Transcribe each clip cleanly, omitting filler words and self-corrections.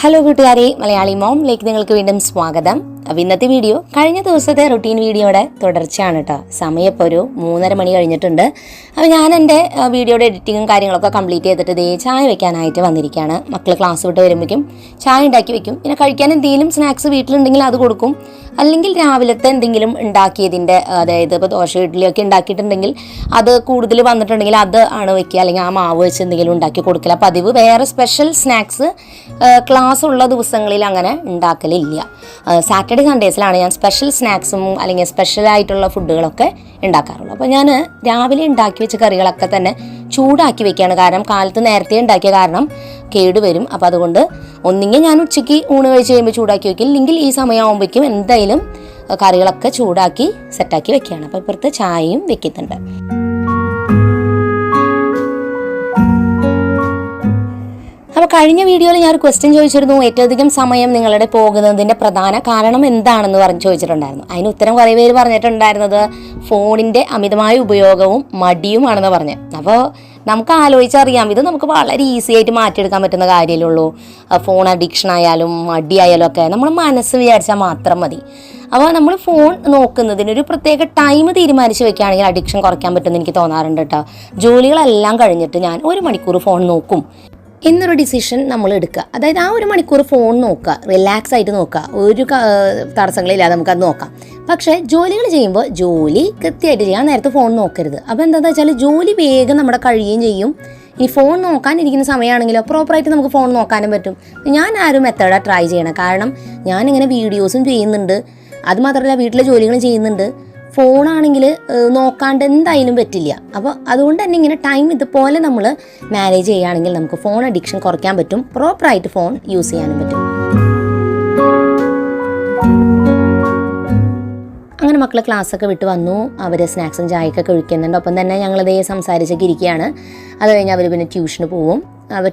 Hello കൂട്ടുകാരെ, മലയാളി മോമിലേക്ക് നിങ്ങൾക്ക് വീണ്ടും സ്വാഗതം. അപ്പോൾ ഇന്നത്തെ വീഡിയോ കഴിഞ്ഞ ദിവസത്തെ റുട്ടീൻ വീഡിയോയുടെ തുടർച്ചയാണ് കേട്ടോ. സമയം ഇപ്പോൾ ഒരു 3:30 മണി കഴിഞ്ഞിട്ടുണ്ട്. അപ്പോൾ ഞാൻ എൻ്റെ വീഡിയോയുടെ എഡിറ്റിങ്ങും കാര്യങ്ങളൊക്കെ കംപ്ലീറ്റ് ചെയ്തിട്ട് ദേ ചായ വെക്കാനായിട്ട് വന്നിരിക്കുകയാണ്. മക്കൾ ക്ലാസ് വിട്ട് വരുമ്പോഴേക്കും ചായ ഉണ്ടാക്കി വെക്കും. പിന്നെ കഴിക്കാൻ എന്തെങ്കിലും സ്നാക്സ് വീട്ടിലുണ്ടെങ്കിൽ അത് കൊടുക്കും. അല്ലെങ്കിൽ രാവിലത്തെ എന്തെങ്കിലും ഉണ്ടാക്കിയതിൻ്റെ, അതായത് ഇപ്പോൾ ദോശ ഇഡ്ഡലിയൊക്കെ ഉണ്ടാക്കിയിട്ടുണ്ടെങ്കിൽ അത് കൂടുതൽ വന്നിട്ടുണ്ടെങ്കിൽ അത് ആണ് വെക്കുക. അല്ലെങ്കിൽ ആ മാവ് വെച്ച് എന്തെങ്കിലും ഉണ്ടാക്കി കൊടുക്കില്ല പതിവ്. വേറെ സ്പെഷ്യൽ സ്നാക്സ് ക്ലാസ് ഉള്ള ദിവസങ്ങളിൽ അങ്ങനെ ഉണ്ടാക്കലില്ല. സാറ്റർഡേ സൺഡേസിലാണ് ഞാൻ സ്പെഷ്യൽ സ്നാക്സും അല്ലെങ്കിൽ സ്പെഷ്യലായിട്ടുള്ള ഫുഡുകളൊക്കെ ഉണ്ടാക്കാറുള്ളൂ. അപ്പോൾ ഞാൻ രാവിലെ ഉണ്ടാക്കി വെച്ച കറികളൊക്കെ തന്നെ ചൂടാക്കി വെക്കുകയാണ്. കാരണം കാലത്ത് നേരത്തെ ഉണ്ടാക്കിയ കാരണം കേടുവരും. അപ്പോൾ അതുകൊണ്ട് ഒന്നിങ്ങനെ ഞാൻ ഉച്ചയ്ക്ക് ഊണ് കഴിച്ച് കഴിയുമ്പോൾ ചൂടാക്കി വെക്കും, ഇല്ലെങ്കിൽ ഈ സമയമാകുമ്പോഴേക്കും എന്തായാലും കറികളൊക്കെ ചൂടാക്കി സെറ്റാക്കി വെക്കുകയാണ്. അപ്പോൾ ഇപ്പുറത്ത് ചായയും വെക്കുന്നുണ്ട്. അപ്പോൾ കഴിഞ്ഞ വീഡിയോയിൽ ഞാൻ ഒരു ക്വസ്റ്റ്യൻ ചോദിച്ചിരുന്നു, ഏറ്റവും അധികം സമയം നിങ്ങളുടെ പോകുന്നതിൻ്റെ പ്രധാന കാരണം എന്താണെന്ന് ചോദിച്ചിട്ടുണ്ടായിരുന്നു. അതിന് ഉത്തരം കുറേ പേര് പറഞ്ഞിട്ടുണ്ടായിരുന്നത് ഫോണിൻ്റെ അമിതമായ ഉപയോഗവും മടിയുമാണെന്ന് പറഞ്ഞത്. അപ്പോൾ നമുക്ക് ആലോചിച്ചറിയാം, ഇത് നമുക്ക് വളരെ ഈസി ആയിട്ട് മാറ്റിയെടുക്കാൻ പറ്റുന്ന കാര്യമല്ലേ ഉള്ളൂ. ഫോൺ അഡിക്ഷൻ ആയാലും മടിയായാലും ഒക്കെ നമ്മൾ മനസ്സ് വിചാരിച്ചാൽ മാത്രം മതി. അപ്പോൾ നമ്മൾ ഫോൺ നോക്കുന്നതിനൊരു പ്രത്യേക ടൈം തീരുമാനിച്ച് വെക്കുകയാണെങ്കിൽ അഡിക്ഷൻ കുറയ്ക്കാൻ പറ്റുമെന്ന് എനിക്ക് തോന്നാറുണ്ട് കേട്ടോ. ജോലികളെല്ലാം കഴിഞ്ഞിട്ട് ഞാൻ 1 മണിക്കൂർ ഫോൺ നോക്കും എന്നൊരു ഡിസിഷൻ നമ്മൾ എടുക്കുക. അതായത് ആ 1 മണിക്കൂർ ഫോൺ നോക്കുക, റിലാക്സ് ആയിട്ട് നോക്കുക, ഒരു തടസ്സങ്ങളില്ലാതെ നമുക്കത് നോക്കാം. പക്ഷേ ജോലികൾ ചെയ്യുമ്പോൾ ജോലി കൃത്യമായിട്ട് ചെയ്യാൻ നേരത്തെ ഫോൺ നോക്കരുത്. അപ്പോൾ എന്താണെന്ന് വെച്ചാൽ ജോലി വേഗം നമ്മുടെ കഴിയുകയും ചെയ്യും. ഈ ഫോൺ നോക്കാനിരിക്കുന്ന സമയമാണെങ്കിലോ പ്രോപ്പറായിട്ട് നമുക്ക് ഫോൺ നോക്കാനും പറ്റും. ഞാൻ ആ ഒരു മെത്തേഡാണ് ട്രൈ ചെയ്യണം. കാരണം ഞാനിങ്ങനെ വീഡിയോസും ചെയ്യുന്നുണ്ട്, അതുമാത്രമല്ല വീട്ടിലെ ജോലികളും ചെയ്യുന്നുണ്ട്. ഫോണാണെങ്കിൽ നോക്കാണ്ട് എന്തായാലും പറ്റില്ല. അപ്പോൾ അതുകൊണ്ട് തന്നെ ഇങ്ങനെ ടൈം ഇതുപോലെ നമ്മൾ മാനേജ് ചെയ്യുകയാണെങ്കിൽ നമുക്ക് ഫോൺ അഡിക്ഷൻ കുറയ്ക്കാൻ പറ്റും, പ്രോപ്പറായിട്ട് ഫോൺ യൂസ് ചെയ്യാനും പറ്റും. അങ്ങനെ മക്കൾ ക്ലാസ്സൊക്കെ വിട്ട് വന്നു, അവർ സ്നാക്സും ചായയൊക്കെ കഴിക്കുന്നുണ്ട്. ഒപ്പം തന്നെ ഞങ്ങളിതേ സംസാരിച്ചൊക്കെ ഇരിക്കുകയാണ്. അത് കഴിഞ്ഞ് അവർ പിന്നെ ട്യൂഷന് പോവും.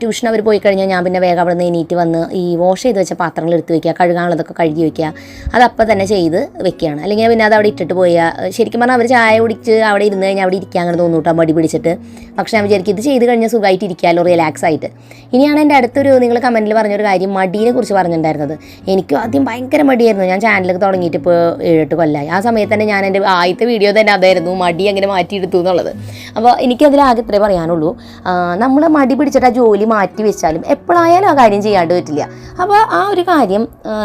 ട്യൂഷൻ അവർ പോയി കഴിഞ്ഞാൽ ഞാൻ പിന്നെ വേഗം അവിടെ നിന്ന് എണീറ്റ് വന്ന് ഈ വാഷ് ചെയ്ത് വെച്ച പാത്രങ്ങൾ എടുത്ത് വയ്ക്കുക, കഴുകാനുള്ളതൊക്കെ കഴുകി വയ്ക്കുക, അതപ്പം തന്നെ ചെയ്ത് വെക്കുകയാണ്. അല്ലെങ്കിൽ പിന്നെ അത് അവിടെ ഇട്ടിട്ട് പോയാൽ ശരിക്കും പറഞ്ഞാൽ അവർ ചായ കുടിച്ച് അവിടെ ഇരുന്ന് കഴിഞ്ഞാൽ അവിടെ ഇരിക്കാൻ അങ്ങനെ തോന്നൂട്ടോ, മടി പിടിച്ചിട്ട്. പക്ഷേ ഞാൻ വിചാരിക്കും ഇത് ചെയ്ത് കഴിഞ്ഞാൽ സുഖമായിട്ട് ഇരിക്കാമല്ലോ, റിലാക്സ് ആയിട്ട്. ഇനിയാണ് എൻ്റെ അടുത്തൊരു നിങ്ങൾ കമൻറ്റിൽ പറഞ്ഞൊരു കാര്യം, മടീനെ കുറിച്ച് പറഞ്ഞിട്ടുണ്ടായിരുന്നത്. എനിക്കും ആദ്യം ഭയങ്കര മടിയായിരുന്നു. ഞാൻ ചാനലൊക്കെ തുടങ്ങിയിട്ട് ഇപ്പോൾ 7-8 കൊല്ലമായി. ആ സമയത്ത് തന്നെ ഞാൻ എൻ്റെ ആദ്യത്തെ വീഡിയോ തന്നെ അതായിരുന്നു, മടി അങ്ങനെ മാറ്റിയെടുത്തു എന്നുള്ളത്. അപ്പോൾ എനിക്കതിലാകെ ഇത്രേ പറയാനുള്ളൂ, നമ്മൾ മടി പിടിച്ചിട്ട് ആ ജോലി മാറ്റി വെച്ചാലും എപ്പോഴായാലും ആ കാര്യം ചെയ്യാണ്ട് പറ്റില്ല. അപ്പോൾ ആ ഒരു കാര്യം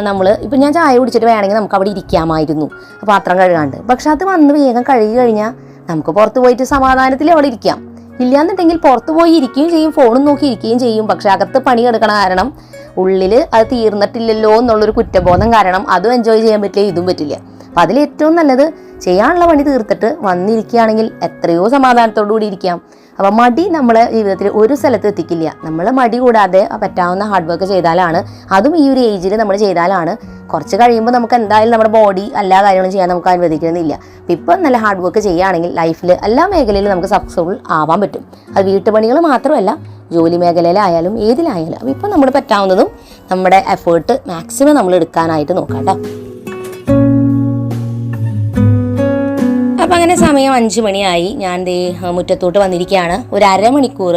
നമ്മൾ ഇപ്പം ഞാൻ ചായ കുടിച്ചിട്ട് വേണമെങ്കിൽ നമുക്ക് അവിടെ ഇരിക്കാമായിരുന്നു പാത്രം കഴുകാണ്ട്. പക്ഷെ അത് വന്ന് വേഗം കഴുകി കഴിഞ്ഞാൽ നമുക്ക് പുറത്ത് പോയിട്ട് സമാധാനത്തിൽ അവിടെ ഇരിക്കാം. ഇല്ലയെന്നുണ്ടെങ്കിൽ പുറത്ത് പോയി ഇരിക്കുകയും ചെയ്യും, ഫോണും നോക്കി ഇരിക്കുകയും ചെയ്യും. പക്ഷെ അകത്ത് പണി കിടക്കണ കാരണം ഉള്ളിൽ അത് തീർന്നിട്ടില്ലല്ലോ എന്നുള്ളൊരു കുറ്റബോധം കാരണം അതും എൻജോയ് ചെയ്യാൻ പറ്റില്ല, ഇതും പറ്റില്ല. അപ്പം അതിലേറ്റവും നല്ലത് ചെയ്യാനുള്ള പണി തീർത്തിട്ട് വന്നിരിക്കുകയാണെങ്കിൽ എത്രയോ സമാധാനത്തോടു കൂടി ഇരിക്കാം. അപ്പം മടി നമ്മളെ ജീവിതത്തിൽ ഒരു സ്ഥലത്ത് എത്തിക്കില്ല. നമ്മൾ മടി കൂടാതെ പറ്റാവുന്ന ഹാർഡ് വർക്ക് ചെയ്താലാണ്, അതും ഈ ഒരു ഏജിൽ നമ്മൾ ചെയ്താലാണ്, കുറച്ച് കഴിയുമ്പോൾ നമുക്ക് എന്തായാലും നമ്മുടെ ബോഡി എല്ലാ കാര്യങ്ങളും ചെയ്യാൻ നമുക്ക് അനുവദിക്കുന്നില്ല. അപ്പം ഇപ്പം നല്ല ഹാർഡ് വർക്ക് ചെയ്യുകയാണെങ്കിൽ ലൈഫിൽ എല്ലാ മേഖലയിലും നമുക്ക് സക്സസ്ഫുൾ ആവാൻ പറ്റും. അത് വീട്ടുപണികൾ മാത്രമല്ല, ജോലി മേഖലയിലായാലും ഏതിലായാലും. അപ്പം ഇപ്പം നമ്മൾ പറ്റാവുന്നതും നമ്മുടെ എഫേർട്ട് മാക്സിമം നമ്മൾ എടുക്കാനായിട്ട് നോക്കാം കേട്ടോ. അപ്പം അങ്ങനെ സമയം 5 മണിയായി. ഞാൻ ദേ മുറ്റത്തോട്ട് വന്നിരിക്കുകയാണ്. ഒരു 1/2 മണിക്കൂർ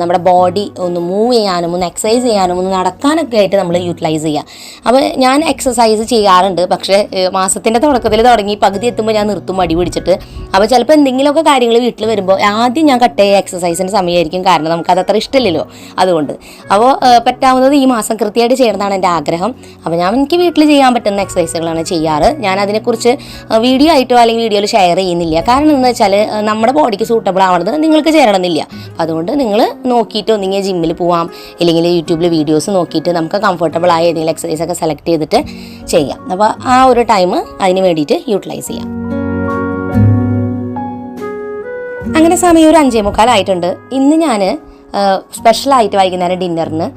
നമ്മുടെ ബോഡി ഒന്ന് മൂവ് ചെയ്യാനും ഒന്ന് എക്സസൈസ് ചെയ്യാനും ഒന്ന് നടക്കാനൊക്കെ ആയിട്ട് നമ്മൾ യൂട്ടിലൈസ് ചെയ്യുക. അപ്പോൾ ഞാൻ എക്സസൈസ് ചെയ്യാറുണ്ട്, പക്ഷേ മാസത്തിൻ്റെ തുടക്കത്തിൽ തുടങ്ങി പകുതി എത്തുമ്പോൾ ഞാൻ നിർത്തും മടി പിടിച്ചിട്ട്. അപ്പോൾ ചിലപ്പോൾ എന്തെങ്കിലുമൊക്കെ കാര്യങ്ങൾ വീട്ടിൽ വരുമ്പോൾ ആദ്യം ഞാൻ കട്ട് ചെയ്യുക എക്സസൈസിൻ്റെ സമയമായിരിക്കും. കാരണം നമുക്കത് അത്ര ഇഷ്ടമില്ലല്ലോ, അതുകൊണ്ട്. അപ്പോൾ പറ്റാവുന്നത് ഈ മാസം കൃത്യമായിട്ട് ചെയ്യണമെന്നാണ് എൻ്റെ ആഗ്രഹം. അപ്പോൾ എനിക്ക് വീട്ടിൽ ചെയ്യാൻ പറ്റുന്ന എക്സസൈസുകളാണ് ചെയ്യാറ്. ഞാൻ അതിനെക്കുറിച്ച് വീഡിയോ ആയിട്ടോ അല്ലെങ്കിൽ വീഡിയോയിൽ ഷെയർ ചെയ്യുന്നില്ല. കാരണം എന്താണെന്ന് വെച്ചാൽ നമ്മുടെ ബോഡിക്ക് സൂട്ടബിൾ ആവണത് നിങ്ങൾക്ക് ചേരണമെന്നില്ല. അതുകൊണ്ട് നിങ്ങൾ നോക്കിയിട്ട് ഒന്നെങ്കിൽ ജിമ്മിൽ പോവാം, ഇല്ലെങ്കിൽ യൂട്യൂബിൽ വീഡിയോസ് നോക്കിയിട്ട് നമുക്ക് കംഫർട്ടബിൾ ആയ ഏതെങ്കിലും എക്സസൈസ് ഒക്കെ സെലക്ട് ചെയ്തിട്ട് ചെയ്യാം. അപ്പോൾ ആ ഒരു ടൈം അതിന് വേണ്ടിയിട്ട് യൂട്ടിലൈസ് ചെയ്യാം. അങ്ങനെ സമയം ഒരു 5:45 ആയിട്ടുണ്ട്. ഇന്ന് ഞാൻ സ്പെഷ്യലായിട്ട് വൈകുന്നേരം ഡിന്നറിന്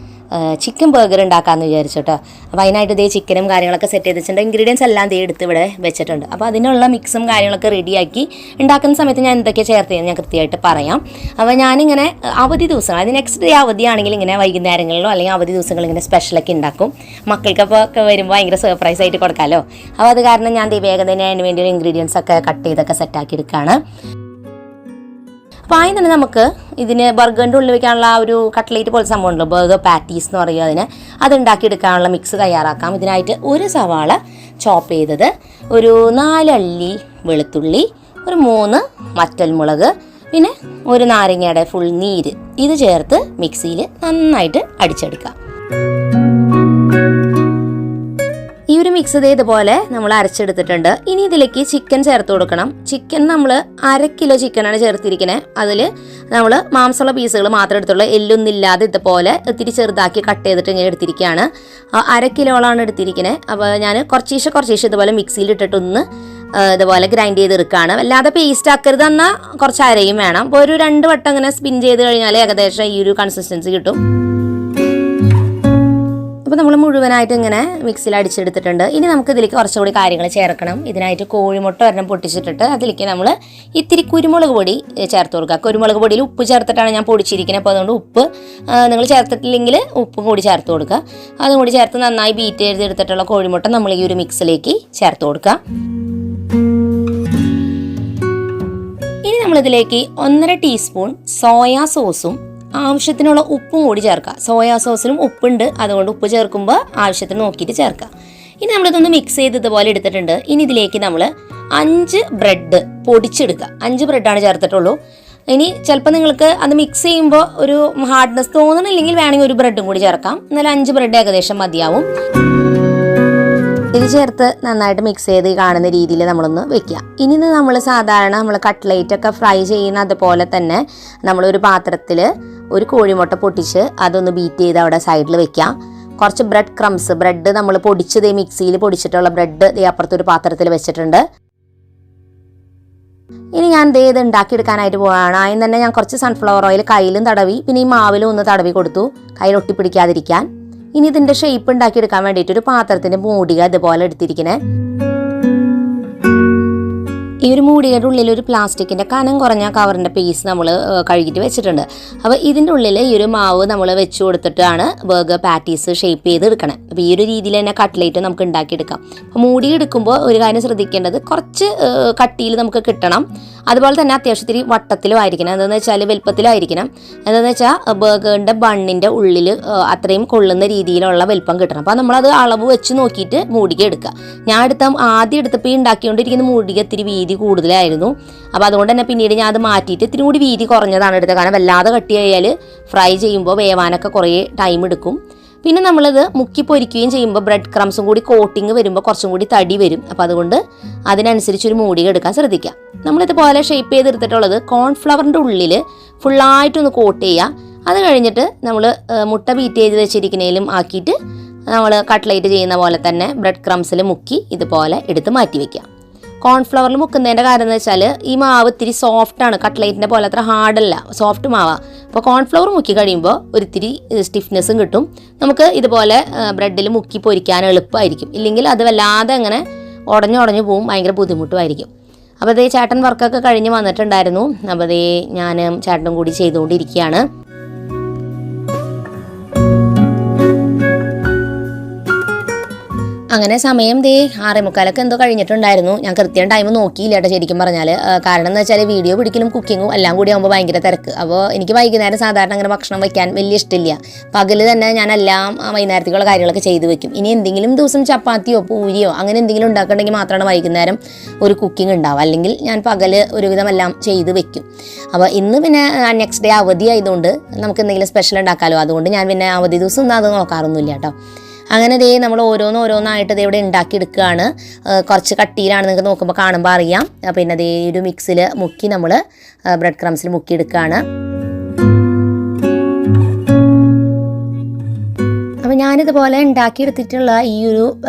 ചിക്കൻ ബർഗർ ഉണ്ടാക്കാമെന്ന് വിചാരിച്ചോട്ടോ. അപ്പോൾ അതിനായിട്ട് ഇതേ ചിക്കനും കാര്യങ്ങളൊക്കെ സെറ്റ് ചെയ്ത് വെച്ചിട്ടുണ്ട്. ഇൻഗ്രീഡിയൻസ് എല്ലാം ദേ എടുത്ത് ഇവിടെ വെച്ചിട്ടുണ്ട്. അപ്പോൾ അതിനുള്ള മിക്സും കാര്യങ്ങളൊക്കെ റെഡിയാക്കി ഉണ്ടാക്കുന്ന സമയത്ത് ഞാൻ എന്തൊക്കെ ചേർത്ത് ചെയ്യുന്നത് ഞാൻ കൃത്യമായിട്ട് പറയാം. അപ്പോൾ ഞാനിങ്ങനെ അവധി ദിവസങ്ങൾ, അത് നെക്സ്റ്റ് ഡേ അവധിയാണെങ്കിൽ ഇങ്ങനെ വൈകുന്നേരങ്ങളിലോ അല്ലെങ്കിൽ അവധി ദിവസങ്ങളിൽ ഇങ്ങനെ സ്പെഷ്യലൊക്കെ ഉണ്ടാക്കും. മക്കൾക്കപ്പോൾ ഒക്കെ വരുമ്പോൾ ഭയങ്കര സർപ്രൈസ് ആയിട്ട് കൊടുക്കാമല്ലോ. അപ്പോൾ അത് കാരണം ഞാൻ വേഗം തന്നെ അതിന് വേണ്ടി ഇൻഗ്രീഡിയൻസ് ഒക്കെ കട്ട് ചെയ്തൊക്കെ സെറ്റാക്കി എടുക്കുകയാണ്. അപ്പോൾ ആദ്യം തന്നെ നമുക്ക് ഇതിന് ബർഗറിൻ്റെ ഉള്ളിൽ വയ്ക്കാനുള്ള ആ ഒരു കട്ട്ലേറ്റ് പോലത്തെ സംഭവം ഉണ്ടല്ലോ, ബർഗർ പാറ്റീസ് എന്ന് പറയുക അതിന്, അത് ഉണ്ടാക്കിയെടുക്കാനുള്ള മിക്സ് തയ്യാറാക്കാം. ഇതിനായിട്ട് ഒരു സവാള ചോപ്പ് ചെയ്തത്, ഒരു 4 അല്ലി വെളുത്തുള്ളി, ഒരു 3 വറ്റൽമുളക്, പിന്നെ ഒരു നാരങ്ങയുടെ ഫുൾ നീര്, ഇത് ചേർത്ത് മിക്സിയിൽ നന്നായിട്ട് അടിച്ചെടുക്കാം. ഈ ഒരു മിക്സ് ഇതുപോലെ നമ്മൾ അരച്ചെടുത്തിട്ടുണ്ട്. ഇനി ഇതിലേക്ക് ചിക്കൻ ചേർത്ത് കൊടുക്കണം. ചിക്കൻ നമ്മൾ 1/2 കിലോ ചിക്കനാണ് ചേർത്തിരിക്കുന്നത്. അതിൽ നമ്മൾ മാംസമുള്ള പീസുകൾ മാത്രം എടുത്തുള്ളൂ, എല്ലൊന്നില്ലാതെ ഇതുപോലെ ഇത്തിരി ചെറുതാക്കി കട്ട് ചെയ്തിട്ട് ഇങ്ങനെ എടുത്തിരിക്കുകയാണ്. 1/2 കിലോളാണ് എടുത്തിരിക്കുന്നത്. അപ്പോൾ ഞാൻ കുറച്ചീശെ ഇതുപോലെ മിക്സിയിൽ ഇട്ടിട്ടൊന്ന് ഇതുപോലെ ഗ്രൈൻഡ് ചെയ്തെടുക്കുകയാണ്. അല്ലാതെ പേസ്റ്റ് ആക്കരുത്, എന്നാൽ കുറച്ച് അരയും വേണം. അപ്പോൾ ഒരു 2 വട്ടം ഇങ്ങനെ സ്പിൻ ചെയ്ത് കഴിഞ്ഞാൽ ഏകദേശം ഈ ഒരു കൺസിസ്റ്റൻസി കിട്ടും. അപ്പോൾ നമ്മൾ മുഴുവനായിട്ട് ഇങ്ങനെ മിക്സിയിൽ അടിച്ചെടുത്തിട്ടുണ്ട്. ഇനി നമുക്ക് ഇതിലേക്ക് കുറച്ചുകൂടി കാര്യങ്ങൾ ചേർക്കണം. ഇതിനായിട്ട് കോഴിമുട്ട ഒരെണ്ണം പൊട്ടിച്ചിട്ടിട്ട് അതിലേക്ക് നമ്മൾ ഇത്തിരി കുരുമുളക് പൊടി ചേർത്ത് കൊടുക്കുക. കുരുമുളക് പൊടിയിൽ ഉപ്പ് ചേർത്തിട്ടാണ് ഞാൻ പൊടിച്ചിരിക്കുന്നത്. അപ്പോൾ അതുകൊണ്ട് ഉപ്പ് നിങ്ങൾ ചേർത്തിട്ടില്ലെങ്കിൽ ഉപ്പും കൂടി ചേർത്ത് കൊടുക്കുക. അതും കൂടി ചേർത്ത് നന്നായി ബീറ്റ് ചെയ്തെടുത്തിട്ടുള്ള കോഴിമുട്ട നമ്മൾ ഈ ഒരു മിക്സിലേക്ക് ചേർത്ത് കൊടുക്കുക. ഇനി നമ്മളിതിലേക്ക് 1.5 ടീസ്പൂൺ സോയാ സോസും ആവശ്യത്തിനുള്ള ഉപ്പും കൂടി ചേർക്കുക. സോയാ സോസിലും ഉപ്പുണ്ട്, അതുകൊണ്ട് ഉപ്പ് ചേർക്കുമ്പോൾ ആവശ്യത്തിന് നോക്കിയിട്ട് ചേർക്കുക. ഇനി നമ്മളിതൊന്ന് മിക്സ് ചെയ്ത് ഇതുപോലെ എടുത്തിട്ടുണ്ട്. ഇനി ഇതിലേക്ക് നമ്മൾ 5 ബ്രെഡ് പൊടിച്ചെടുക്കുക. 5 ബ്രെഡാണ് ചേർത്തിട്ടുള്ളൂ. ഇനി ചിലപ്പോൾ നിങ്ങൾക്ക് അത് മിക്സ് ചെയ്യുമ്പോൾ ഒരു ഹാർഡ്നെസ് തോന്നണില്ലെങ്കിൽ വേണമെങ്കിൽ ഒരു ബ്രെഡും കൂടി ചേർക്കാം. എന്നാലും 5 ബ്രെഡ് ഏകദേശം മതിയാവും. ഇത് ചേർത്ത് നന്നായിട്ട് മിക്സ് ചെയ്ത് കാണുന്ന രീതിയിൽ നമ്മളൊന്ന് വെക്കുക. ഇനി നമ്മൾ സാധാരണ നമ്മൾ കട്ട്ലേറ്റ് ഒക്കെ ഫ്രൈ ചെയ്യുന്ന അതുപോലെ തന്നെ നമ്മളൊരു പാത്രത്തിൽ ഒരു കോഴിമുട്ട പൊട്ടിച്ച് അതൊന്ന് ബീറ്റ് ചെയ്ത് അവിടെ സൈഡിൽ വെക്കാം. കുറച്ച് ബ്രെഡ് ക്രംസ്, ബ്രെഡ് നമ്മൾ പൊടിച്ചത് മിക്സിയിൽ പൊടിച്ചിട്ടുള്ള ബ്രെഡ് അപ്പുറത്തൊരു പാത്രത്തിൽ വെച്ചിട്ടുണ്ട്. ഇനി ഞാൻ ഇത് ഉണ്ടാക്കിയെടുക്കാനായിട്ട് പോവുകയാണ്. ആദ്യം തന്നെ ഞാൻ കുറച്ച് സൺഫ്ലവർ ഓയിൽ കയ്യിലും തടവി, പിന്നെ ഈ മാവിലും ഒന്ന് തടവി കൊടുത്തു, കയ്യിൽ ഒട്ടിപ്പിടിക്കാതിരിക്കാൻ. ഇനി ഇതിൻ്റെ ഷേപ്പ് ഉണ്ടാക്കിയെടുക്കാൻ വേണ്ടിയിട്ട് ഒരു പാത്രത്തിൻ്റെ മൂടിക ഇതുപോലെ എടുത്തിരിക്കണേ. ഈ ഒരു മൂടിയുടെ ഉള്ളിൽ ഒരു പ്ലാസ്റ്റിക്കിൻ്റെ കനം കുറഞ്ഞ കവറിൻ്റെ പീസ് നമ്മൾ കഴുകിയിട്ട് വെച്ചിട്ടുണ്ട്. അപ്പോൾ ഇതിൻ്റെ ഉള്ളിൽ ഈ ഒരു മാവ് നമ്മൾ വെച്ച് കൊടുത്തിട്ടാണ് ബർഗർ പാറ്റീസ് ഷേപ്പ് ചെയ്ത് എടുക്കണം. അപ്പോൾ ഈ ഒരു രീതിയിൽ തന്നെ കട്ട്ലേറ്റ് നമുക്ക് ഉണ്ടാക്കിയെടുക്കാം. അപ്പോൾ മൂടി എടുക്കുമ്പോൾ ഒരു കാര്യം ശ്രദ്ധിക്കേണ്ടത്, കുറച്ച് കട്ടിയിൽ നമുക്ക് കിട്ടണം. അതുപോലെ തന്നെ അത്യാവശ്യത്തിന് വട്ടത്തിലും ആയിരിക്കണം. എന്താണെന്ന് വെച്ചാൽ വലുപ്പത്തിലും ആയിരിക്കണം. എന്താണെന്ന് വെച്ചാൽ ബർഗറിൻ്റെ ബണ്ണിൻ്റെ ഉള്ളിൽ അത്രയും കൊള്ളുന്ന രീതിയിലുള്ള വലുപ്പം കിട്ടണം. അപ്പോൾ നമ്മളത് അളവ് വെച്ച് നോക്കിയിട്ട് മൂടിക എടുക്കുക. ഞാൻ ആദ്യം എടുത്തപ്പോൾ ഈ ഉണ്ടാക്കിക്കൊണ്ടിരിക്കുന്ന മൂടിക ഇത്തിരി വീതി കൂടുതലായിരുന്നു. അപ്പോൾ അതുകൊണ്ട് തന്നെ പിന്നീട് ഞാൻ അത് മാറ്റിയിട്ട് ഇത്തിരി കൂടി വീതി കുറഞ്ഞതാണ് എടുത്തത്. കാരണം വല്ലാതെ കട്ടിയായാൽ ഫ്രൈ ചെയ്യുമ്പോൾ വേവാനൊക്കെ കുറേ ടൈം എടുക്കും. പിന്നെ നമ്മളിത് മുക്കി പൊരിക്കുകയും ചെയ്യുമ്പോൾ ബ്രെഡ് ക്രംസും കൂടി കോട്ടിങ് വരുമ്പോൾ കുറച്ചും കൂടി തടി വരും. അപ്പോൾ അതുകൊണ്ട് അതിനനുസരിച്ചൊരു മൂടിക എടുക്കാൻ ശ്രദ്ധിക്കാം. നമ്മളിതുപോലെ ഷേപ്പ് ചെയ്തെടുത്തിട്ടുള്ളത് കോൺഫ്ലവറിൻ്റെ ഉള്ളിൽ ഫുള്ളായിട്ടൊന്ന് കോട്ട് ചെയ്യുക. അത് കഴിഞ്ഞിട്ട് നമ്മൾ മുട്ട ബീറ്റ് ചെയ്ത് വെച്ചിരിക്കുന്നതിലും ആക്കിയിട്ട് നമ്മൾ കട്ട്ലേറ്റ് ചെയ്യുന്ന പോലെ തന്നെ ബ്രെഡ് ക്രംസിൽ മുക്കി ഇതുപോലെ എടുത്ത് മാറ്റി വയ്ക്കുക. കോൺഫ്ലവറിൽ മുക്കുന്നതിൻ്റെ കാര്യം എന്ന് വെച്ചാൽ ഈ മാവ് ഇത്തിരി സോഫ്റ്റാണ്, കട്ട്ലേറ്റിൻ്റെ പോലെ അത്ര ഹാർഡല്ല, സോഫ്റ്റ് മാവാണ്. അപ്പോൾ കോൺഫ്ലവർ മുക്കി കഴിയുമ്പോൾ ഒരിത്തിരി സ്റ്റിഫ്നെസ്സും കിട്ടും. നമുക്ക് ഇതുപോലെ ബ്രെഡിൽ മുക്കി പൊരിക്കാൻ എളുപ്പമായിരിക്കും. ഇല്ലെങ്കിൽ അത് വല്ലാതെ അങ്ങനെ ഉടഞ്ഞു പോവും, ഭയങ്കര ബുദ്ധിമുട്ടുമായിരിക്കും. അപ്പോൾ അതേ ചേട്ടൻ വർക്കൊക്കെ കഴിഞ്ഞ് വന്നിട്ടുണ്ടായിരുന്നു. അപ്പോൾ അതേ ഞാനും ചേട്ടനും കൂടി ചെയ്തുകൊണ്ടിരിക്കുകയാണ്. അങ്ങനെ സമയം 6:45 എന്തോ കഴിഞ്ഞിട്ടുണ്ടായിരുന്നു. ഞാൻ കൃത്യം ടൈം നോക്കിയില്ല കേട്ടോ ശരിക്കും പറഞ്ഞാൽ. കാരണം എന്ന് വെച്ചാൽ വീഡിയോ പിടിക്കലും കുക്കിങ്ങും എല്ലാം കൂടി ആകുമ്പോൾ ഭയങ്കര തിരക്ക്. അപ്പോൾ എനിക്ക് വൈകുന്നേരം സാധാരണ അങ്ങനെ ഭക്ഷണം വയ്ക്കാൻ വലിയ ഇഷ്ടമില്ല. പകൽ തന്നെ ഞാൻ എല്ലാം വൈകുന്നേരത്തേക്കുള്ള കാര്യങ്ങളൊക്കെ ചെയ്ത് വെക്കും. ഇനി എന്തെങ്കിലും ദിവസം ചപ്പാത്തിയോ പൂരിയോ അങ്ങനെ എന്തെങ്കിലും ഉണ്ടാക്കണമെങ്കിൽ മാത്രമാണ് വൈകുന്നേരം ഒരു കുക്കിംഗ് ഉണ്ടാവുക. അല്ലെങ്കിൽ ഞാൻ പകൽ ഒരുവിധം എല്ലാം ചെയ്ത് വെക്കും. അപ്പോൾ ഇന്ന് പിന്നെ നെക്സ്റ്റ് ഡേ അവധി ആയതുകൊണ്ട് നമുക്ക് എന്തെങ്കിലും സ്പെഷ്യൽ ഉണ്ടാക്കാമല്ലോ. അതുകൊണ്ട് ഞാൻ പിന്നെ അവധി ദിവസം ഒന്നും അത് നോക്കാറൊന്നുമില്ല കേട്ടോ. അങ്ങനെ നമ്മൾ ഓരോന്നായിട്ട് ഇവിടെ ഉണ്ടാക്കിയെടുക്കുകയാണ്. കുറച്ച് കട്ടിയിലാണ്, നിങ്ങൾക്ക് നോക്കുമ്പോൾ കാണുമ്പോൾ അറിയാം. പിന്നെ ഒരു മിക്സിൽ മുക്കി നമ്മൾ ബ്രെഡ് ക്രംസിൽ മുക്കിയെടുക്കുകയാണ്. അപ്പോൾ ഞാനിതുപോലെ ഉണ്ടാക്കിയെടുത്തിട്ടുള്ള ഈ ഒരു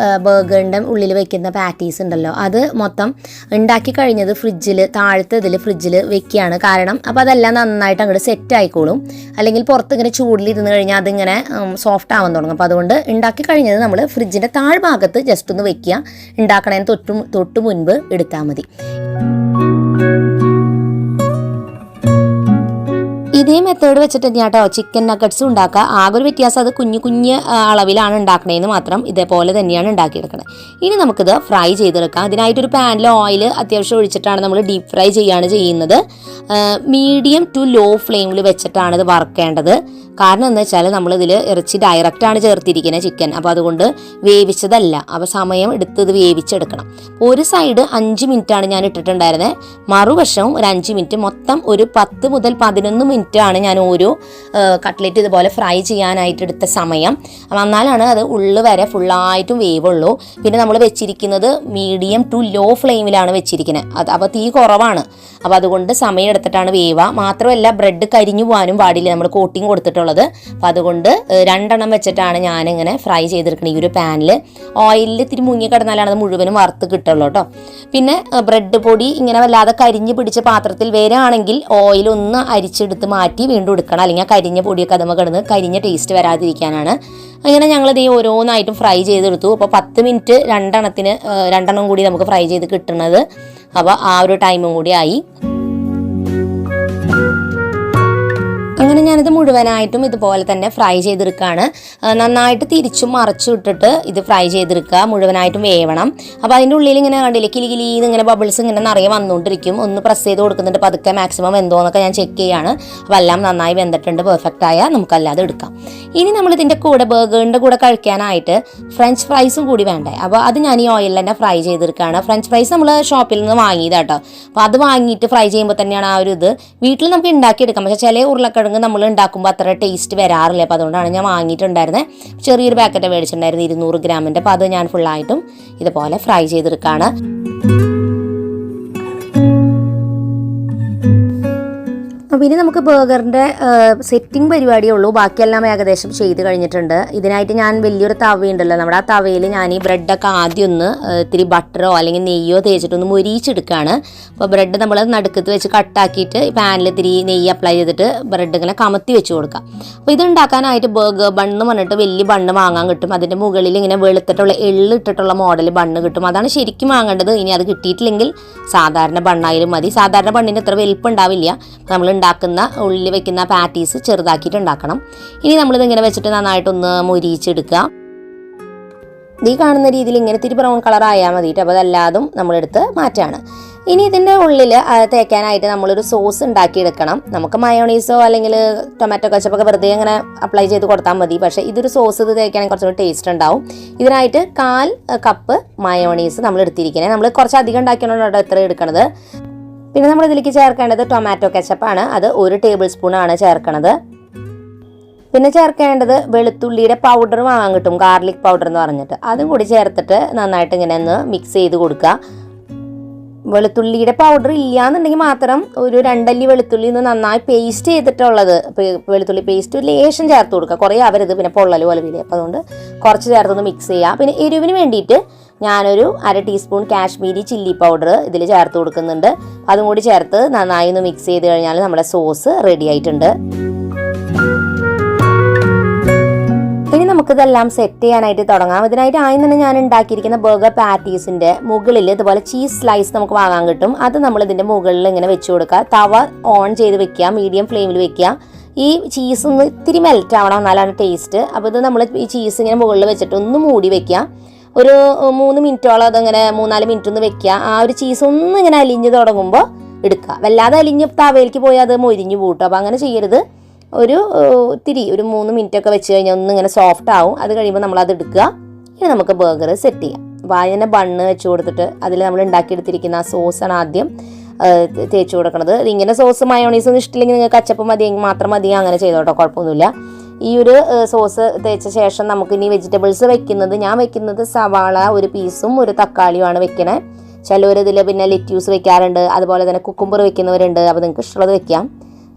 ബർഗറിൻ്റെ ഉള്ളിൽ വെക്കുന്ന പാറ്റീസ് ഉണ്ടല്ലോ, അത് മൊത്തം ഉണ്ടാക്കി കഴിഞ്ഞത് താഴത്തെ ഫ്രിഡ്ജിൽ വെക്കുകയാണ്. കാരണം അപ്പോൾ അതെല്ലാം നന്നായിട്ട് അങ്ങോട്ട് സെറ്റ് ആയിക്കോളും. അല്ലെങ്കിൽ പുറത്ത് ഇങ്ങനെ ചൂടിലിരുന്ന് കഴിഞ്ഞാൽ അതിങ്ങനെ സോഫ്റ്റ് ആവാൻ തുടങ്ങും. അപ്പോൾ അതുകൊണ്ട് ഉണ്ടാക്കി കഴിഞ്ഞത് നമ്മൾ ഫ്രിഡ്ജിൻ്റെ താഴ്ഭാഗത്ത് ജസ്റ്റ് ഒന്ന് വെക്കുക. ഉണ്ടാക്കണതിന് തൊട്ട് മുൻപ് എടുത്താൽ മതി. ഇതേ മെത്തേഡ് വെച്ചിട്ട് തന്നെയാണ് കേട്ടോ ചിക്കൻ നഗറ്റ്സ് ഉണ്ടാക്കുക. ആകെ ഒരു വ്യത്യാസം അത് കുഞ്ഞു കുഞ്ഞ് അളവിലാണ് ഉണ്ടാക്കണേന്ന് മാത്രം. ഇതേപോലെ തന്നെയാണ് ഉണ്ടാക്കിയെടുക്കുന്നത്. ഇനി നമുക്കിത് ഫ്രൈ ചെയ്തെടുക്കാം. അതിനായിട്ടൊരു പാനിൽ ഓയിൽ അത്യാവശ്യം ഒഴിച്ചിട്ടാണ് നമ്മൾ ഡീപ്പ് ഫ്രൈ ചെയ്യുന്നത്. മീഡിയം ടു ലോ ഫ്ലെയിമിൽ വെച്ചിട്ടാണ് ഇത് വറുക്കേണ്ടത്. കാരണം എന്താ വെച്ചാൽ നമ്മളിതിൽ ഇറച്ചി ഡയറക്റ്റാണ് ചേർത്തിരിക്കുന്നത് ചിക്കൻ. അപ്പോൾ അതുകൊണ്ട് വേവിച്ചതല്ല. അപ്പോൾ സമയം എടുത്ത് ഇത് വേവിച്ചെടുക്കണം. ഒരു സൈഡ് 5 മിനിറ്റാണ് ഞാൻ ഇട്ടിട്ടുണ്ടായിരുന്നത്, മറുവശവും ഒരു 5 മിനിറ്റ്. മൊത്തം ഒരു 10 മുതൽ 11 മിനിറ്റാണ് ഞാൻ ഓരോ കട്ട്ലറ്റ് ഇതുപോലെ ഫ്രൈ ചെയ്യാനായിട്ട് എടുത്ത സമയം. എന്നാലാണ് അത് ഉള്ളു വരെ ഫുള്ളായിട്ടും വേവുള്ളൂ. പിന്നെ നമ്മൾ വെച്ചിരിക്കുന്നത് മീഡിയം ടു ലോ ഫ്ലെയിമിലാണ് വെച്ചിരിക്കുന്നത്. അപ്പോൾ തീ കുറവാണ്. അപ്പോൾ അതുകൊണ്ട് സമയം എടുത്തിട്ടാണ് വേവുക. മാത്രമല്ല ബ്രെഡ് കരിഞ്ഞു പോകാനും പാടില്ല, നമ്മൾ കോട്ടിങ് കൊടുത്തിട്ടുള്ളത്. അപ്പോൾ അതുകൊണ്ട് 2 എണ്ണം വെച്ചിട്ടാണ് ഞാനിങ്ങനെ ഫ്രൈ ചെയ്തെടുക്കുന്നത്. ഈ ഒരു പാനിൽ ഓയിലിൽ ഇത്തിരി മുങ്ങി കിടന്നാലാണ് അത് മുഴുവനും വറുത്ത് കിട്ടുള്ളൂ കേട്ടോ. പിന്നെ ബ്രെഡ് പൊടി ഇങ്ങനെ വല്ലാതെ കരിഞ്ഞ് പിടിച്ച പാത്രത്തിൽ വരികയാണെങ്കിൽ ഓയിൽ ഒന്ന് അരിച്ചെടുത്ത് മാറ്റി വീണ്ടും എടുക്കണം. അല്ലെങ്കിൽ ആ കരിഞ്ഞ പൊടിയൊക്കെ അതുമ്പോൾ കിടന്ന് കരിഞ്ഞ ടേസ്റ്റ് വരാതിരിക്കാനാണ്. അങ്ങനെ ഞങ്ങളിത് ഓരോന്നായിട്ടും ഫ്രൈ ചെയ്തെടുത്തു. അപ്പോൾ 10 മിനിറ്റ് 2 എണ്ണം കൂടി നമുക്ക് ഫ്രൈ ചെയ്ത് കിട്ടുന്നത്. അപ്പോൾ ആ ഒരു ടൈമും കൂടി ആയി. അങ്ങനെ ഞാനിത് മുഴുവനായിട്ടും ഇതുപോലെ തന്നെ ഫ്രൈ ചെയ്തെടുക്കുകയാണ്. നന്നായിട്ട് തിരിച്ചും മറച്ചും ഇട്ടിട്ട് ഇത് ഫ്രൈ ചെയ്തെടുക്കുക. മുഴുവനായിട്ടും വേവണം. അപ്പോൾ അതിൻ്റെ ഉള്ളിൽ ഇങ്ങനെ കണ്ടില്ലേ കിലികിലീന്ന് ഇങ്ങനെ ബബിൾസ് ഇങ്ങനെ നിറയെ വന്നുകൊണ്ടിരിക്കും. ഒന്ന് പ്രസ് ചെയ്ത് കൊടുക്കുന്നുണ്ട് പതുക്കെ, മാക്സിമം എന്തോന്നൊക്കെ ഞാൻ ചെക്ക് ചെയ്യാണ്. അപ്പോൾ എല്ലാം നന്നായി വെന്തിട്ടുണ്ട്, പെർഫെക്റ്റ് ആയാൽ നമുക്കല്ലാതെ എടുക്കാം. ഇനി നമ്മൾ ഇതിൻ്റെ കൂടെ ബർഗറിൻ്റെ കൂടെ കഴിക്കാനായിട്ട് ഫ്രഞ്ച് ഫ്രൈസും കൂടി വേണ്ടേ. അപ്പോൾ അത് ഞാൻ ഈ ഓയിലിൽ തന്നെ ഫ്രൈ ചെയ്തെടുക്കുകയാണ്. ഫ്രഞ്ച് ഫ്രൈസ് നമ്മൾ ഷോപ്പിൽ നിന്ന് വാങ്ങിയതാട്ടോ. അപ്പോൾ അത് വാങ്ങിയിട്ട് ഫ്രൈ ചെയ്യുമ്പോൾ തന്നെയാണ് ആ ഒരു ഇത്. വീട്ടിൽ നമുക്ക് ഉണ്ടാക്കിയെടുക്കാം. പക്ഷേ ചില ഉരുളക്കിഴങ്ങ് നമ്മൾ ഉണ്ടാക്കുമ്പോൾ അത്ര ടേസ്റ്റ് വരാറില്ല. അപ്പോൾ അതുകൊണ്ടാണ് ഞാൻ വാങ്ങിയിട്ടുണ്ടായിരുന്നത്. ചെറിയൊരു പാക്കറ്റ് മേടിച്ചിട്ടുണ്ടായിരുന്നു 200 ഗ്രാമിൻ്റെ. അപ്പോൾ അത് ഞാൻ ഫുള്ളായിട്ടും ഇതുപോലെ ഫ്രൈ ചെയ്തെടുക്കുകയാണ്. അപ്പോൾ ഇനി നമുക്ക് ബർഗറിൻ്റെ സെറ്റിംഗ് പരിപാടിയേ ഉള്ളൂ. ബാക്കിയെല്ലാം ഏകദേശം ചെയ്ത് കഴിഞ്ഞിട്ടുണ്ട്. ഇതിനായിട്ട് ഞാൻ വലിയൊരു തവയുണ്ടല്ലോ, നമ്മുടെ ആ തവയിൽ ഞാൻ ഈ ബ്രെഡൊക്കെ ആദ്യം ഒന്ന് ഇത്തിരി ബട്ടറോ അല്ലെങ്കിൽ നെയ്യോ തേച്ചിട്ടൊന്ന് മൊരിയിച്ചെടുക്കുകയാണ്. അപ്പോൾ ബ്രെഡ് നമ്മൾ നടുക്കത്ത് വെച്ച് കട്ടാക്കിയിട്ട് പാനിൽ ഇത്തിരി നെയ്യ് അപ്ലൈ ചെയ്തിട്ട് ബ്രെഡ് ഇങ്ങനെ കമത്തി വെച്ച് കൊടുക്കാം. അപ്പോൾ ഇതുണ്ടാക്കാനായിട്ട് ബർഗർ ബണ്ണ് പറഞ്ഞിട്ട് വലിയ ബണ്ണ് വാങ്ങാൻ കിട്ടും. അതിൻ്റെ മുകളിൽ ഇങ്ങനെ വെളുത്തിട്ടുള്ള എള്ളിട്ടിട്ടുള്ള മോഡൽ ബണ്ണ് കിട്ടും. അതാണ് ശരിക്കും വാങ്ങേണ്ടത്. ഇനി അത് കിട്ടിയിട്ടില്ലെങ്കിൽ സാധാരണ ബണ്ണായാലും മതി. സാധാരണ ബണ്ണിന് അത്ര വലിപ്പം ഉണ്ടാവില്ല. നമ്മൾ ഉണ്ടാക്കുന്ന ഉള്ളിൽ വെക്കുന്ന പാറ്റീസ് ചെറുതാക്കിയിട്ട് ഉണ്ടാക്കണം. ഇനി നമ്മളിതിങ്ങനെ വെച്ചിട്ട് നന്നായിട്ടൊന്ന് മൊരിയിച്ചെടുക്കുക. ഈ കാണുന്ന രീതിയിൽ ഇങ്ങനെ ഇത്തിരി ബ്രൗൺ കളർ ആയാൽ മതിയിട്ട്. അപ്പോൾ അതല്ലാതും നമ്മളെടുത്ത് മാറ്റാണ്. ഇനി ഇതിൻ്റെ ഉള്ളിൽ തേക്കാനായിട്ട് നമ്മളൊരു സോസ് ഉണ്ടാക്കിയെടുക്കണം. നമുക്ക് മയോണീസോ അല്ലെങ്കിൽ ടൊമാറ്റോ കച്ചപ്പൊക്കെ വെറുതെ അങ്ങനെ അപ്ലൈ ചെയ്ത് കൊടുത്താൽ മതി. പക്ഷേ ഇതൊരു സോസ് ഇത് തേക്കാണെങ്കിൽ കുറച്ചുകൂടി ടേസ്റ്റ് ഉണ്ടാവും. ഇതിനായിട്ട് 1/4 കപ്പ് മയോണീസ് നമ്മൾ എടുത്തിരിക്കുന്നത്. നമ്മൾ കുറച്ച് അധികം ഉണ്ടാക്കിയാണ് എത്ര എടുക്കണത്. പിന്നെ നമ്മൾ ഇതിലേക്ക് ചേർക്കേണ്ടത് ടൊമാറ്റോ കെച്ചപ്പാണ്. അത് 1 ടേബിൾ സ്പൂണാണ് ചേർക്കണത്. പിന്നെ ചേർക്കേണ്ടത് വെളുത്തുള്ളിയുടെ പൗഡർ വാങ്ങാൻ കിട്ടും, ഗാർലിക് പൗഡർ എന്ന് പറഞ്ഞിട്ട്. അതും കൂടി ചേർത്തിട്ട് നന്നായിട്ട് ഇങ്ങനെ ഒന്ന് മിക്സ് ചെയ്ത് കൊടുക്കുക. വെളുത്തുള്ളിയുടെ പൗഡർ ഇല്ലയെന്നുണ്ടെങ്കിൽ മാത്രം ഒരു 2 അല്ലി വെളുത്തുള്ളി ഒന്ന് നന്നായി പേസ്റ്റ് ചെയ്തിട്ടുള്ളത്, വെളുത്തുള്ളി പേസ്റ്റ് ലേശം ചേർത്ത് കൊടുക്കുക. കുറേ ആവരുത്, പിന്നെ പൊള്ളൽ പോലെ വരിക. അപ്പോൾ അതുകൊണ്ട് കുറച്ച് ചേർത്തൊന്ന് മിക്സ് ചെയ്യുക. പിന്നെ എരിവിന് വേണ്ടിയിട്ട് ഞാനൊരു 1/2 ടീസ്പൂൺ കാശ്മീരി ചില്ലി പൗഡർ ഇതിൽ ചേർത്ത് കൊടുക്കുന്നുണ്ട്. അതും കൂടി ചേർത്ത് നന്നായി ഒന്ന് മിക്സ് ചെയ്ത് കഴിഞ്ഞാൽ നമ്മുടെ സോസ് റെഡി ആയിട്ടുണ്ട്. ഇനി നമുക്കിതെല്ലാം സെറ്റ് ചെയ്യാനായിട്ട് തുടങ്ങാം. ഇതിനായിട്ട് ആദ്യം തന്നെ ഞാൻ ഉണ്ടാക്കിയിരിക്കുന്ന ബർഗർ പാറ്റീസിൻ്റെ മുകളിൽ ഇതുപോലെ ചീസ് സ്ലൈസ് നമുക്ക് വാങ്ങാൻ കിട്ടും. അത് നമ്മൾ ഇതിൻ്റെ മുകളിൽ ഇങ്ങനെ വെച്ച് കൊടുക്കുക. തവ ഓൺ ചെയ്ത് വെക്കുക, മീഡിയം ഫ്ലെയിമിൽ വെക്കുക. ഈ ചീസ് ഒന്ന് ഇത്തിരി മെൽറ്റ് ആവണം, എന്നാലാണ് ടേസ്റ്റ്. അപ്പോൾ ഇത് നമ്മൾ ഈ ചീസ് ഇങ്ങനെ മുകളിൽ വെച്ചിട്ട് ഒന്ന് മൂടി വെക്കുക. ഒരു 3 മിനിറ്റോളം അതങ്ങനെ 3-4 മിനിറ്റ് ഒന്ന് വെക്കുക. ആ ഒരു ചീസ് ഒന്ന് ഇങ്ങനെ അലിഞ്ഞ് തുടങ്ങുമ്പോൾ എടുക്കുക. വല്ലാതെ അലിഞ്ഞ് തവയിലേക്ക് പോയാൽ അത് മൊരിഞ്ഞ് പൂട്ടും. അപ്പോൾ അങ്ങനെ ചെയ്യരുത്. ഒരു 3 മിനിറ്റൊക്കെ വെച്ച് കഴിഞ്ഞാൽ ഒന്നിങ്ങനെ സോഫ്റ്റ് ആവും. അത് കഴിയുമ്പോൾ നമ്മളത് എടുക്കുക. ഇനി നമുക്ക് ബർഗർ സെറ്റ് ചെയ്യാം. അപ്പോൾ അതിനെ ബണ്ണ് വെച്ച് കൊടുത്തിട്ട് അതിൽ നമ്മൾ ഉണ്ടാക്കിയെടുത്തിരിക്കുന്ന ആ സോസാണ് ആദ്യം തേച്ച് കൊടുക്കുന്നത്. ഇങ്ങനെ സോസ് മയോണീസൊന്നും ഇഷ്ടമില്ലെങ്കിൽ നിങ്ങൾക്ക് കച്ചപ്പ് മതി മാത്രം മതി, അങ്ങനെ ചെയ്തോട്ടോ, കുഴപ്പമൊന്നുമില്ല. ഈ ഒരു സോസ് തേച്ച ശേഷം നമുക്ക് ഇനി വെജിറ്റബിൾസ് വെക്കുന്നത്, ഞാൻ വെക്കുന്നത് സവാള 1 പീസും 1 തക്കാളിയുമാണ് വെക്കണേ. ചിലവരിതിൽ പിന്നെ ലെറ്റ്യൂസ് വെക്കാറുണ്ട്, അതുപോലെ തന്നെ കുക്കുംബർ വെക്കുന്നവരുണ്ട്. അപ്പോൾ നിങ്ങൾക്ക് ഇഷ്ടമുള്ളത് വെക്കാം.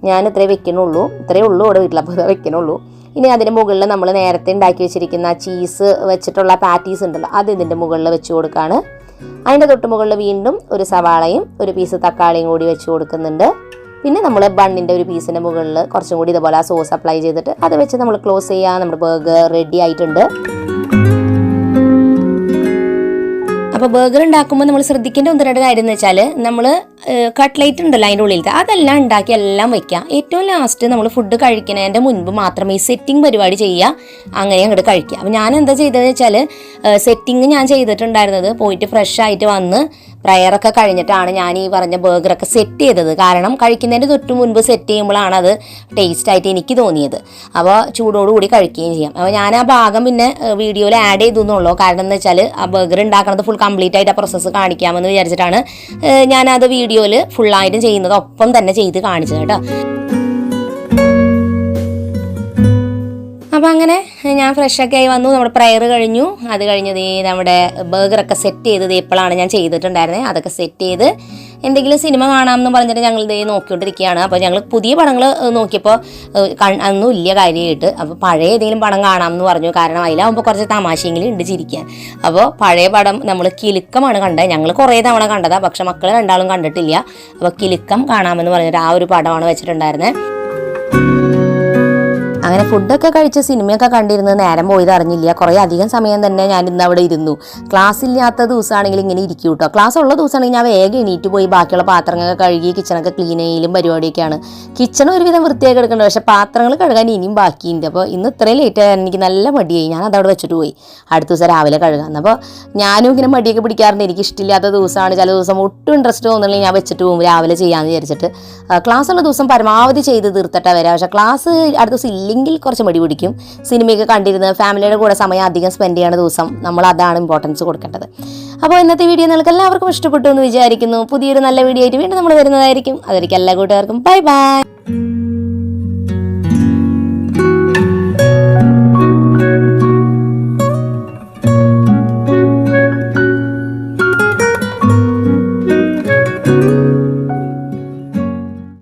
ഞാൻ ഇത്രയേ വെക്കണുള്ളൂ, ഇത്രയേ ഉള്ളൂ ഇവിടെ വീട്ടിലപ്പോൾ വെക്കണുള്ളൂ. ഇനി അതിൻ്റെ മുകളിൽ നമ്മൾ നേരത്തെ ഉണ്ടാക്കി വെച്ചിരിക്കുന്ന ചീസ് വെച്ചിട്ടുള്ള പാറ്റീസ് ഉണ്ടല്ലോ, അത് ഇതിൻ്റെ മുകളിൽ വെച്ച് കൊടുക്കുകയാണ്. അതിൻ്റെ തൊട്ട് മുകളിൽ വീണ്ടും 1 സവാളയും 1 പീസ് തക്കാളിയും കൂടി വെച്ച് കൊടുക്കുന്നുണ്ട്. പിന്നെ നമ്മൾ ബണ്ണിൻ്റെ 1 പീസിൻ്റെ മുകളിൽ കുറച്ചും കൂടി ഇതുപോലെ ആ സോസ് അപ്ലൈ ചെയ്തിട്ട് അത് വെച്ച് നമ്മൾ ക്ലോസ് ചെയ്യുക. നമ്മുടെ ബർഗർ റെഡി ആയിട്ടുണ്ട്. അപ്പോൾ ബർഗർ ഉണ്ടാക്കുമ്പോൾ നമ്മൾ ശ്രദ്ധിക്കേണ്ട ഒന്ന് രണ്ട് കാര്യം എന്ന് വെച്ചാൽ നമ്മൾ കട്ട്ലേറ്റ് ഉണ്ടല്ലോ അതിൻ്റെ ഉള്ളിലത്തെ അതെല്ലാം ഉണ്ടാക്കി എല്ലാം വെക്കാം. ഏറ്റവും ലാസ്റ്റ് നമ്മൾ ഫുഡ് കഴിക്കുന്നതിൻ്റെ മുൻപ് മാത്രം ഈ സെറ്റിംഗ് പരിപാടി ചെയ്യുക, അങ്ങനെ അങ്ങോട്ട് കഴിക്കുക. അപ്പോൾ ഞാൻ എന്താ ചെയ്തതെന്ന് വെച്ചാൽ സെറ്റിംഗ് ഞാൻ ചെയ്തിട്ടുണ്ടായിരുന്നത് പോയിട്ട് ഫ്രഷ് ആയിട്ട് വന്ന് പ്രയറൊക്കെ കഴിഞ്ഞിട്ടാണ് ഞാൻ ഈ പറഞ്ഞ ബർഗറൊക്കെ സെറ്റ് ചെയ്തത്. കാരണം കഴിക്കുന്നതിൻ്റെ തൊട്ട് മുൻപ് സെറ്റ് ചെയ്യുമ്പോഴാണ് അത് ടേസ്റ്റായിട്ട് എനിക്ക് തോന്നിയത്. അപ്പോൾ ചൂടോടുകൂടി കഴിക്കുകയും ചെയ്യാം. അപ്പോൾ ഞാൻ ആ ഭാഗം പിന്നെ വീഡിയോയിൽ ആഡ് ചെയ്തു എന്നുള്ളൂ. കാരണം എന്ന് വെച്ചാൽ ആ ബർഗർ ഉണ്ടാക്കുന്നത് ഫുൾ കംപ്ലീറ്റ് ആയിട്ട് ആ പ്രോസസ്സ് കാണിക്കാമെന്ന് വിചാരിച്ചിട്ടാണ് ഞാനത് വീഡിയോയിൽ ഫുള്ളായിട്ടും ചെയ്യുന്നത് ഒപ്പം തന്നെ ചെയ്ത് കാണിച്ചത് കേട്ടോ. അപ്പോൾ അങ്ങനെ ഞാൻ ഫ്രഷൊക്കെ ആയി വന്നു. നമ്മുടെ പ്രയർ കഴിഞ്ഞു. അത് കഴിഞ്ഞത് നമ്മുടെ ബർഗറൊക്കെ സെറ്റ് ചെയ്തത് ഇപ്പോഴാണ് ഞാൻ ചെയ്തിട്ടുണ്ടായിരുന്നത്. അതൊക്കെ സെറ്റ് ചെയ്ത് എന്തെങ്കിലും സിനിമ കാണാമെന്ന് പറഞ്ഞിട്ട് ഞങ്ങൾ ഇതേ നോക്കിക്കൊണ്ടിരിക്കുകയാണ്. അപ്പോൾ ഞങ്ങൾ പുതിയ പടങ്ങൾ നോക്കിയപ്പോൾ അതൊന്നും ഇല്ല കാര്യമായിട്ട്. അപ്പോൾ പഴയ ഏതെങ്കിലും പടം കാണാമെന്ന് പറഞ്ഞു. കാരണം അതിലാവുമ്പോൾ കുറച്ച് തമാശയെങ്കിലും ഉണ്ട് ചിരിക്കാൻ. അപ്പോൾ പഴയ പടം നമ്മൾ കിലുക്കമാണ് കണ്ടത്. ഞങ്ങൾ കുറേ തവണ കണ്ടതാണ്, പക്ഷെ മക്കൾ രണ്ടാളും കണ്ടിട്ടില്ല. അപ്പോൾ കിലുക്കം കാണാമെന്ന് പറഞ്ഞിട്ട് ആ ഒരു പടമാണ് വെച്ചിട്ടുണ്ടായിരുന്നത്. അങ്ങനെ ഫുഡൊക്കെ കഴിച്ച് സിനിമയൊക്കെ കണ്ടിരുന്ന് നേരം പോയത് അറിഞ്ഞില്ല. കുറേ അധികം സമയം തന്നെ ഞാൻ ഇന്ന് അവിടെ ഇരുന്നു. ക്ലാസ് ഇല്ലാത്ത ദിവസമാണെങ്കിൽ ഇങ്ങനെ ഇരിക്കും കേട്ടോ. ക്ലാസ് ഉള്ള ദിവസമാണെങ്കിൽ ഞാൻ വേഗം എണീറ്റ് പോയി ബാക്കിയുള്ള പാത്രങ്ങളൊക്കെ കഴുകി കിച്ചണൊക്കെ ക്ലീൻ ചെയ്യലും പരിപാടിയൊക്കെയാണ്. കിച്ചൺ ഒരുവിധം വൃത്തിയാക്കി എടുക്കേണ്ടത്, പക്ഷേ പാത്രങ്ങൾ കഴുകാൻ ഇനിയും ബാക്കിയുണ്ട്. അപ്പോൾ ഇന്ന് ഇത്രയും ലേറ്റ് ആയാൽ എനിക്ക് നല്ല മടിയായി. ഞാൻ അതവിടെ വെച്ചിട്ട് പോയി അടുത്ത ദിവസം രാവിലെ കഴുകാമെന്ന്. അപ്പോൾ ഞാനും ഇങ്ങനെ മടിയൊക്കെ പിടിക്കാറുണ്ട്. എനിക്ക് ഇഷ്ടമില്ലാത്ത ദിവസമാണ്, ചില ദിവസം ഒട്ടും ഇൻട്രസ്റ്റ് തോന്നുന്നില്ലെങ്കിൽ ഞാൻ വെച്ചിട്ട് പോകും രാവിലെ ചെയ്യാമെന്ന് വിചാരിച്ചിട്ട്. ക്ലാസ് ഉള്ള ദിവസം പരമാവധി ചെയ്ത് തീർത്തിട്ടാണ് വരാം. പക്ഷേ ക്ലാസ് അടുത്ത ദിവസം ഇല്ലെങ്കിൽ കുറച്ച് മടി പിടിക്കും. സിനിമയൊക്കെ കണ്ടിരുന്ന് ഫാമിലിയുടെ കൂടെ സമയം അധികം സ്പെൻഡ് ചെയ്യുന്ന ദിവസം നമ്മൾ അതാണ് ഇമ്പോർട്ടൻസ് കൊടുക്കേണ്ടത്. അപ്പോൾ ഇന്നത്തെ വീഡിയോ നിങ്ങൾക്ക് എല്ലാവർക്കും ഇഷ്ടപ്പെട്ടു എന്ന് വിചാരിക്കുന്നു. പുതിയൊരു നല്ല വീഡിയോ ആയിട്ട് വീണ്ടും നമ്മൾ വരുന്നതായിരിക്കും. അതായിരിക്കും എല്ലാ കൂട്ടുകാർക്കും ബൈ ബൈ.